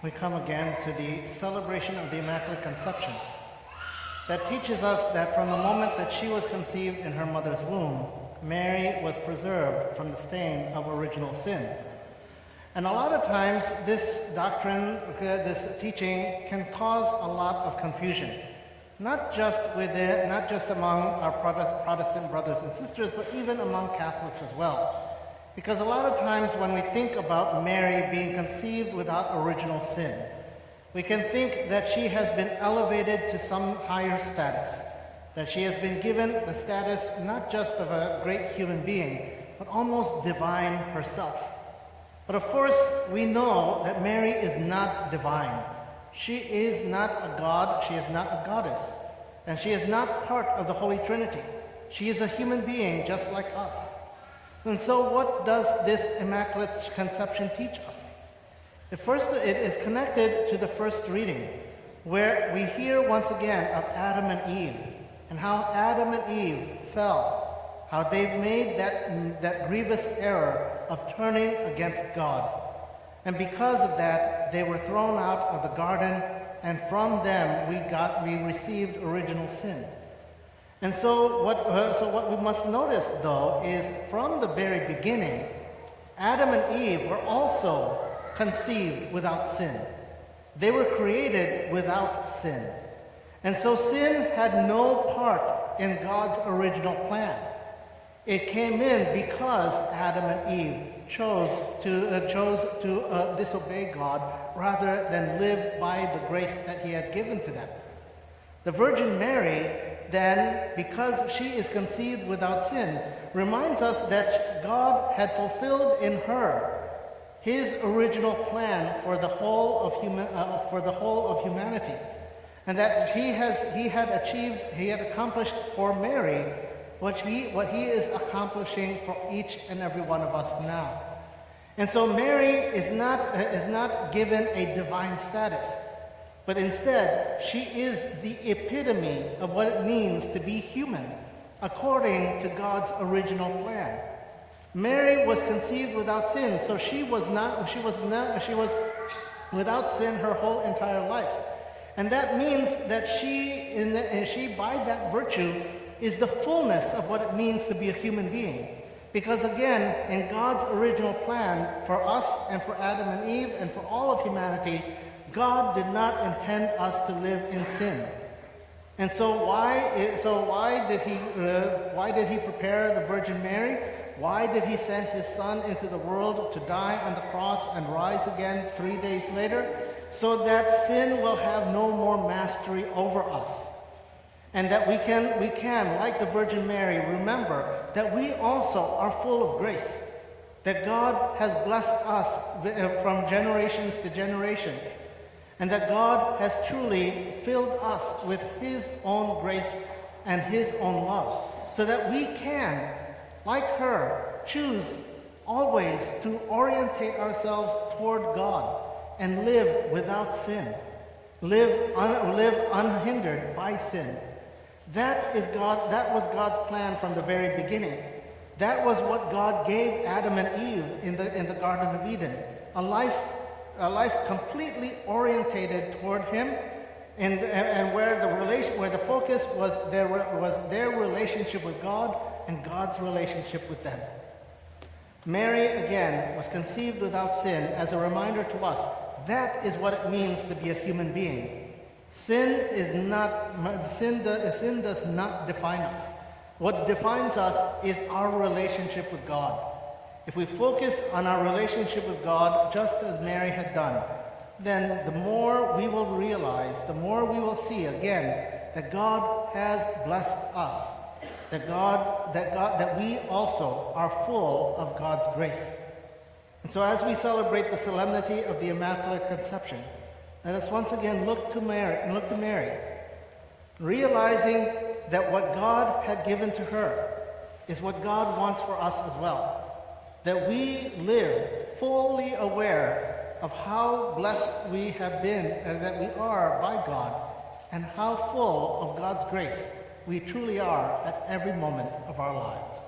we come again to the celebration of the Immaculate Conception that teaches us that from the moment that she was conceived in her mother's womb, Mary was preserved from the stain of original sin. And a lot of times this doctrine, this teaching can cause a lot of confusion, not just among our Protestant brothers and sisters, but even among Catholics as well. Because a lot of times when we think about Mary being conceived without original sin, we can think that she has been elevated to some higher status, that she has been given the status not just of a great human being, but almost divine herself. But of course, we know that Mary is not divine. She is not a god, she is not a goddess, and she is not part of the Holy Trinity. She is a human being just like us. And so what does this Immaculate Conception teach us? First, it is connected to the first reading, where we hear once again of Adam and Eve, and how Adam and Eve fell, how they made that grievous error of turning against God. And because of that, they were thrown out of the garden, and from them we received original sin. And so what we must notice, though, is from the very beginning, Adam and Eve were also conceived without sin. They were created without sin. And so sin had no part in God's original plan. It came in because Adam and Eve chose to disobey God rather than live by the grace that He had given to them. The Virgin Mary, then, because she is conceived without sin, reminds us that God had fulfilled in her His original plan for the whole of humanity, and that He had accomplished for Mary what he is accomplishing for each and every one of us now. And so Mary is not given a divine status, but instead she is the epitome of what it means to be human according to God's original plan. Mary was conceived without sin, so she was without sin her whole entire life. And that means that she by that virtue is the fullness of what it means to be a human being. Because again, in God's original plan for us and for Adam and Eve and for all of humanity, God did not intend us to live in sin. And so why did He prepare the Virgin Mary? Why did He send His Son into the world to die on the cross and rise again 3 days later? So that sin will have no more mastery over us. And that we can, like the Virgin Mary, remember that we also are full of grace. That God has blessed us from generations to generations. And that God has truly filled us with His own grace and His own love. So that we can, like her, choose always to orientate ourselves toward God and live without sin, live unhindered by sin. That was God's plan from the very beginning. That was what God gave Adam and Eve in the Garden of Eden, a life completely orientated toward Him, and where the focus was their relationship with God and God's relationship with them. Mary, again, was conceived without sin as a reminder to us that is what it means to be a human being. Sin does not define us. What defines us is our relationship with God. If we focus on our relationship with God, just as Mary had done, then the more we will realize, the more we will see again that God has blessed us, that we also are full of God's grace. And so as we celebrate the solemnity of the Immaculate Conception, let us once again look to Mary, realizing that what God had given to her is what God wants for us as well. That we live fully aware of how blessed we have been and that we are by God, and how full of God's grace we truly are at every moment of our lives.